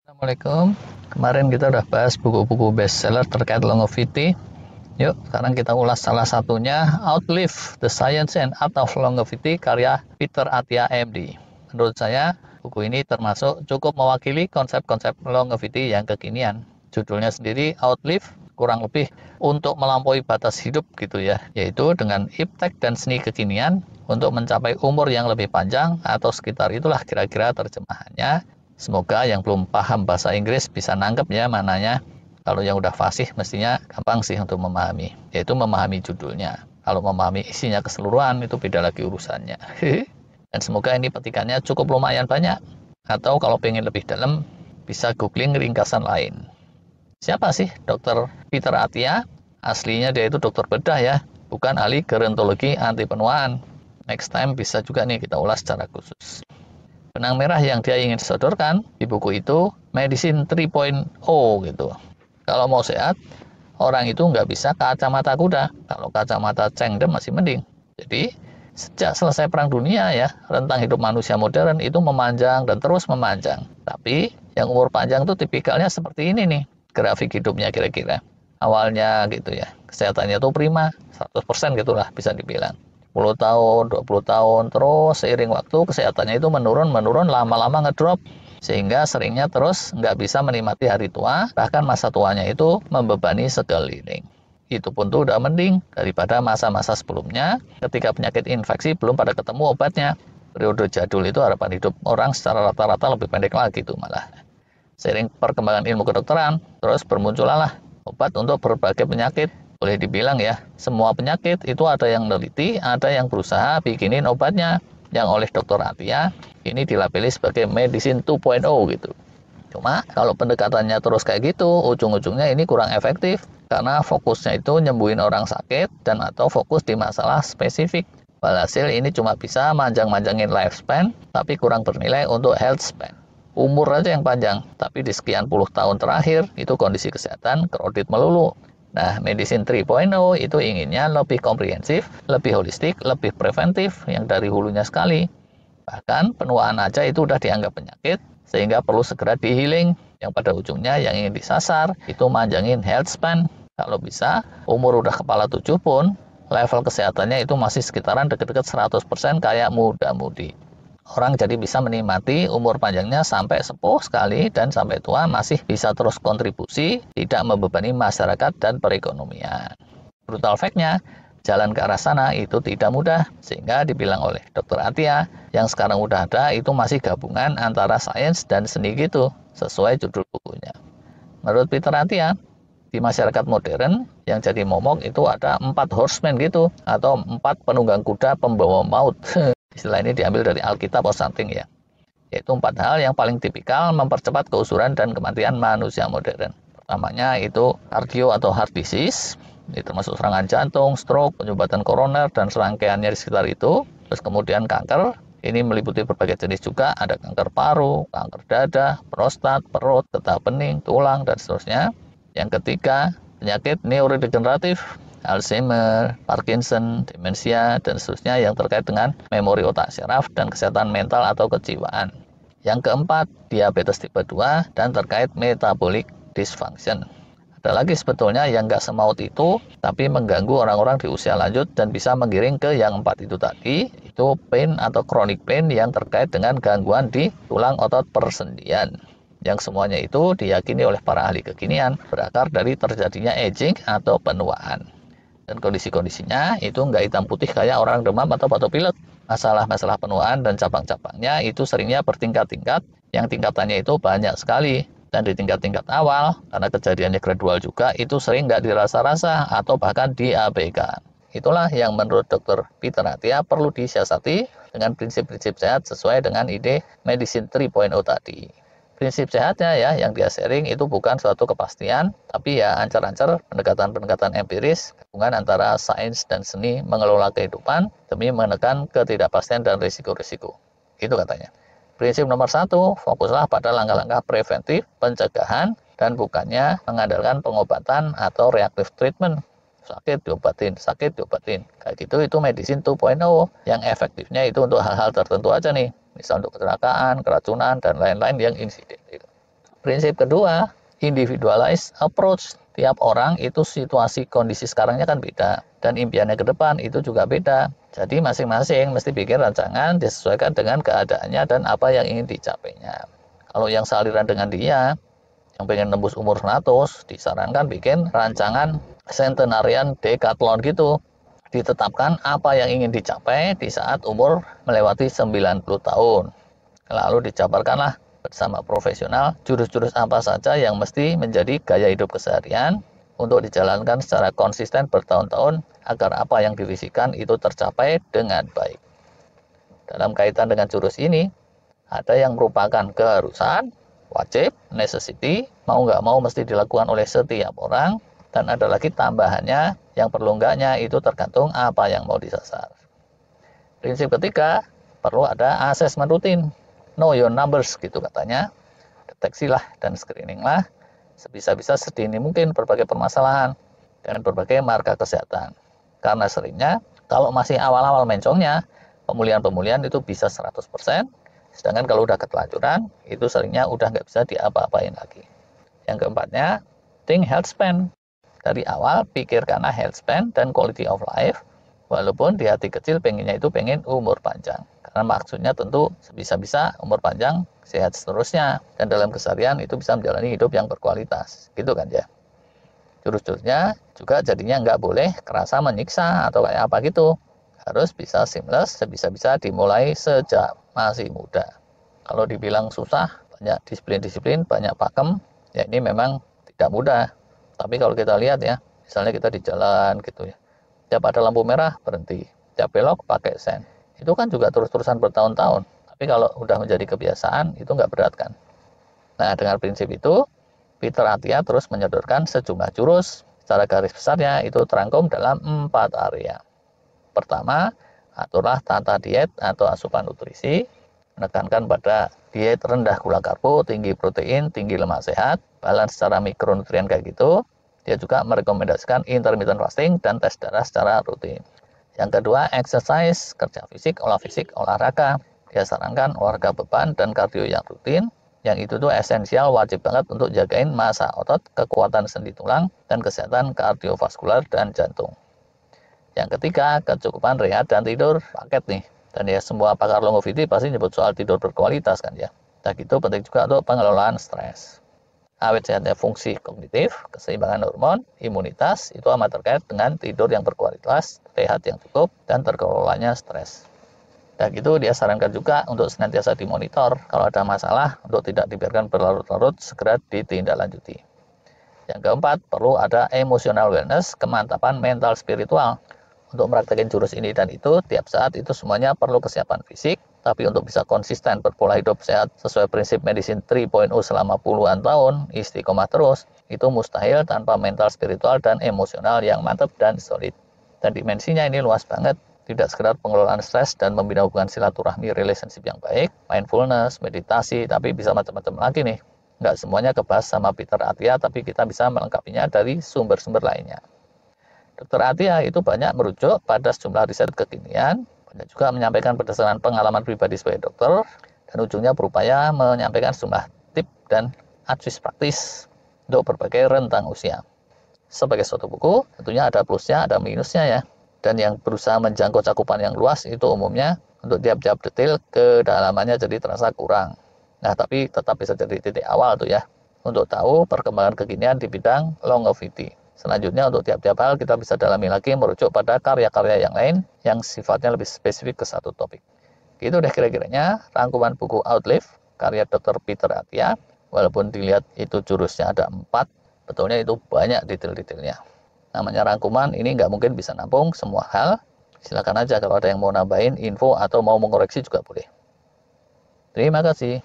Assalamualaikum. Kemarin kita udah bahas buku-buku bestseller terkait longevity. Yuk, sekarang kita ulas salah satunya, Outlive: The Science and Art of Longevity, karya Peter Attia, MD. Menurut saya, buku ini termasuk cukup mewakili konsep-konsep longevity yang kekinian. Judulnya sendiri Outlive, kurang lebih untuk melampaui batas hidup gitu ya, yaitu dengan iptek dan seni kekinian untuk mencapai umur yang lebih panjang, atau sekitar itulah kira-kira terjemahannya. Semoga yang belum paham bahasa Inggris bisa nangkep ya mananya. Kalau yang udah fasih mestinya gampang sih untuk memahami, yaitu memahami judulnya. Kalau memahami isinya keseluruhan itu beda lagi urusannya. Dan semoga ini petikannya cukup lumayan banyak. Atau kalau pengen lebih dalam, bisa googling ringkasan lain. Siapa sih Dr. Peter Attia? Aslinya dia itu dokter bedah ya, bukan ahli gerontologi anti penuaan. Next time bisa juga nih kita ulas secara khusus. Benang merah yang dia ingin sodorkan di buku itu Medicine 3.0 gitu. Kalau mau sehat, orang itu nggak bisa kacamata kuda. Kalau kacamata cengdem masih mending. Jadi, sejak selesai Perang Dunia ya, rentang hidup manusia modern itu memanjang dan terus memanjang. Tapi, yang umur panjang tuh tipikalnya seperti ini nih, grafik hidupnya kira-kira. Awalnya gitu ya, kesehatannya tuh prima, 100% gitulah bisa dibilang. 10 tahun, 20 tahun, terus seiring waktu kesehatannya itu menurun, lama-lama ngedrop, sehingga seringnya terus nggak bisa menikmati hari tua, bahkan masa tuanya itu membebani sekeliling. Itu pun tuh udah mending daripada masa-masa sebelumnya, ketika penyakit infeksi belum pada ketemu obatnya. Periode jadul itu harapan hidup orang secara rata-rata lebih pendek lagi tuh malah. Seiring perkembangan ilmu kedokteran, terus bermunculah obat untuk berbagai penyakit. Boleh dibilang ya, semua penyakit itu ada yang neliti, ada yang berusaha bikinin obatnya. Yang oleh Dr. Attia, ini dilabeli sebagai Medicine 2.0 gitu. Cuma kalau pendekatannya terus kayak gitu, ujung-ujungnya ini kurang efektif. Karena fokusnya itu nyembuhin orang sakit dan atau fokus di masalah spesifik. Walhasil ini cuma bisa manjang-manjangin lifespan, tapi kurang bernilai untuk health span. Umur aja yang panjang, tapi di sekian puluh tahun terakhir, itu kondisi kesehatan kredit melulu. Nah, Medicine 3.0 itu inginnya lebih komprehensif, lebih holistik, lebih preventif, yang dari hulunya sekali. Bahkan penuaan aja itu udah dianggap penyakit, sehingga perlu segera di-healing, yang pada ujungnya yang ingin disasar, itu manjangin health span. Kalau bisa, umur udah kepala 7 pun, level kesehatannya itu masih sekitaran deket-deket 100% kayak muda-mudi. Orang jadi bisa menikmati umur panjangnya sampai sepuh sekali dan sampai tua masih bisa terus kontribusi, tidak membebani masyarakat dan perekonomian. Brutal fact-nya, jalan ke arah sana itu tidak mudah, sehingga dibilang oleh Dr. Attia, yang sekarang udah ada itu masih gabungan antara sains dan seni gitu, sesuai judul bukunya. Menurut Peter Attia, di masyarakat modern yang jadi momok itu ada 4 horsemen gitu, atau 4 penunggang kuda pembawa maut. Istilah ini diambil dari Alkitab atau something ya. Yaitu 4 hal yang paling tipikal mempercepat keusuran dan kematian manusia modern. Pertamanya itu kardio atau heart disease, ini termasuk serangan jantung, stroke, penyumbatan koroner, dan serangkaiannya di sekitar itu. Terus kemudian kanker, ini meliputi berbagai jenis juga, ada kanker paru, kanker dada, prostat, perut, getah bening, tulang, dan seterusnya. Yang ketiga, penyakit neurodegeneratif, Alzheimer, Parkinson, demensia, dan seterusnya yang terkait dengan memori otak syaraf dan kesehatan mental atau kejiwaan. Yang keempat, diabetes tipe 2 dan terkait metabolic dysfunction. Ada lagi sebetulnya yang nggak semaut itu, tapi mengganggu orang-orang di usia lanjut dan bisa menggiring ke yang 4 itu tadi, itu pain atau chronic pain yang terkait dengan gangguan di tulang otot persendian. Yang semuanya itu diyakini oleh para ahli kekinian berakar dari terjadinya aging atau penuaan. Dan kondisi-kondisinya itu nggak hitam putih kayak orang demam atau batuk pilek. Masalah-masalah penuaan dan cabang-cabangnya itu seringnya bertingkat-tingkat, yang tingkatannya itu banyak sekali. Dan di tingkat-tingkat awal, karena kejadiannya gradual juga, itu sering nggak dirasa-rasa atau bahkan diabaikan. Itulah yang menurut Dr. Peter Attia perlu disiasati dengan prinsip-prinsip sehat sesuai dengan ide Medicine 3.0 tadi. Prinsip sehatnya ya yang dia sharing itu bukan suatu kepastian, tapi ya ancar-ancar pendekatan-pendekatan empiris, gabungan antara sains dan seni mengelola kehidupan demi menekan ketidakpastian dan risiko-risiko. Itu katanya. Prinsip nomor 1, fokuslah pada langkah-langkah preventif, pencegahan, dan bukannya mengandalkan pengobatan atau reactive treatment. Sakit diobatin. Kayak gitu itu Medicine 2.0 yang efektifnya itu untuk hal-hal tertentu aja nih. Misal untuk kecelakaan, keracunan, dan lain-lain yang insiden. Prinsip kedua, individualized approach. Tiap orang itu situasi kondisi sekarangnya kan beda, dan impiannya ke depan itu juga beda. Jadi masing-masing mesti bikin rancangan disesuaikan dengan keadaannya dan apa yang ingin dicapainya. Kalau yang sealiran dengan dia, yang pengen nembus umur 100, disarankan bikin rancangan centenarian decathlon gitu. Ditetapkan apa yang ingin dicapai di saat umur melewati 90 tahun. Lalu dijabarkanlah bersama profesional jurus-jurus apa saja yang mesti menjadi gaya hidup keseharian untuk dijalankan secara konsisten bertahun-tahun agar apa yang divisikan itu tercapai dengan baik. Dalam kaitan dengan jurus ini, ada yang merupakan keharusan, wajib, necessity, mau nggak mau mesti dilakukan oleh setiap orang, dan ada lagi tambahannya yang perlu enggaknya itu tergantung apa yang mau disasar. Prinsip ketiga, perlu ada asesmen rutin. Know your numbers gitu katanya. Deteksilah dan screeninglah sebisa-bisa sedini mungkin berbagai permasalahan dan berbagai marka kesehatan. Karena seringnya kalau masih awal-awal mencongnya, pemulihan-pemulihan itu bisa 100%, sedangkan kalau udah ketelanjuran, itu seringnya udah nggak bisa diapa-apain lagi. Yang keempatnya, think health span. Dari awal pikirkanlah health span dan quality of life, walaupun di hati kecil pengennya itu pengen umur panjang. Karena maksudnya tentu sebisa-bisa umur panjang, sehat seterusnya, dan dalam keseharian itu bisa menjalani hidup yang berkualitas. Gitu kan ya. Jurus-jurusnya juga jadinya nggak boleh kerasa menyiksa atau kayak apa gitu. Harus bisa seamless, sebisa-bisa dimulai sejak masih muda. Kalau dibilang susah, banyak disiplin-disiplin, banyak pakem, ya ini memang tidak mudah. Tapi kalau kita lihat ya, misalnya kita di jalan gitu ya, tiap ada lampu merah berhenti, tiap belok pakai sen. Itu kan juga terus-terusan bertahun-tahun. Tapi kalau udah menjadi kebiasaan, itu nggak berat kan. Nah, dengan prinsip itu, Peter Attia terus menyodorkan sejumlah jurus. Secara garis besarnya itu terangkum dalam 4 area. Pertama, aturlah tata diet atau asupan nutrisi. Menekankan pada diet rendah gula karbo, tinggi protein, tinggi lemak sehat, balance secara mikronutrien kayak gitu. Dia juga merekomendasikan intermittent fasting dan tes darah secara rutin. Yang kedua, exercise, kerja fisik, olahraga. Dia sarankan olahraga beban dan kardio yang rutin. Yang itu tuh esensial, wajib banget untuk jagain massa otot, kekuatan sendi tulang, dan kesehatan kardiovaskular dan jantung. Yang ketiga, kecukupan rehat dan tidur, paket nih. Dan ya semua pakar longevity pasti nyebut soal tidur berkualitas kan ya. Dan itu penting juga untuk pengelolaan stres. Awet sehatnya fungsi kognitif, keseimbangan hormon, imunitas, itu amat terkait dengan tidur yang berkualitas, rehat yang cukup, dan terkelolanya stres. Dan itu dia sarankan juga untuk senantiasa dimonitor. Kalau ada masalah, untuk tidak dibiarkan berlarut-larut, segera ditindaklanjuti. Yang keempat, perlu ada emotional wellness, kemantapan mental spiritual. Untuk mempraktikkan jurus ini dan itu, tiap saat itu semuanya perlu kesiapan fisik, tapi untuk bisa konsisten berpola hidup sehat sesuai prinsip medicine 3.0 selama puluhan tahun, istiqomah terus, itu mustahil tanpa mental spiritual dan emosional yang mantap dan solid. Dan dimensinya ini luas banget, tidak sekedar pengelolaan stres dan membina hubungan silaturahmi relationship yang baik, mindfulness, meditasi, tapi bisa macam-macam lagi nih. Nggak semuanya kebahas sama Peter Attia, tapi kita bisa melengkapinya dari sumber-sumber lainnya. Dr. Attia itu banyak merujuk pada sejumlah riset kekinian, banyak juga menyampaikan berdasarkan pengalaman pribadi sebagai dokter, dan ujungnya berupaya menyampaikan sejumlah tip dan advice praktis untuk berbagai rentang usia. Sebagai suatu buku, tentunya ada plusnya, ada minusnya ya. Dan yang berusaha menjangkau cakupan yang luas itu umumnya untuk tiap-tiap detail kedalamannya jadi terasa kurang. Nah, tapi tetap bisa jadi titik awal tuh ya, untuk tahu perkembangan kekinian di bidang longevity. Selanjutnya untuk tiap-tiap hal kita bisa dalami lagi merujuk pada karya-karya yang lain yang sifatnya lebih spesifik ke satu topik. Gitu deh kira-kiranya rangkuman buku Outlive karya Dr. Peter Attia. Walaupun dilihat itu jurusnya ada 4, betulnya itu banyak detail-detailnya. Namanya rangkuman ini nggak mungkin bisa nampung semua hal. Silakan aja kalau ada yang mau nambahin info atau mau mengoreksi juga boleh. Terima kasih.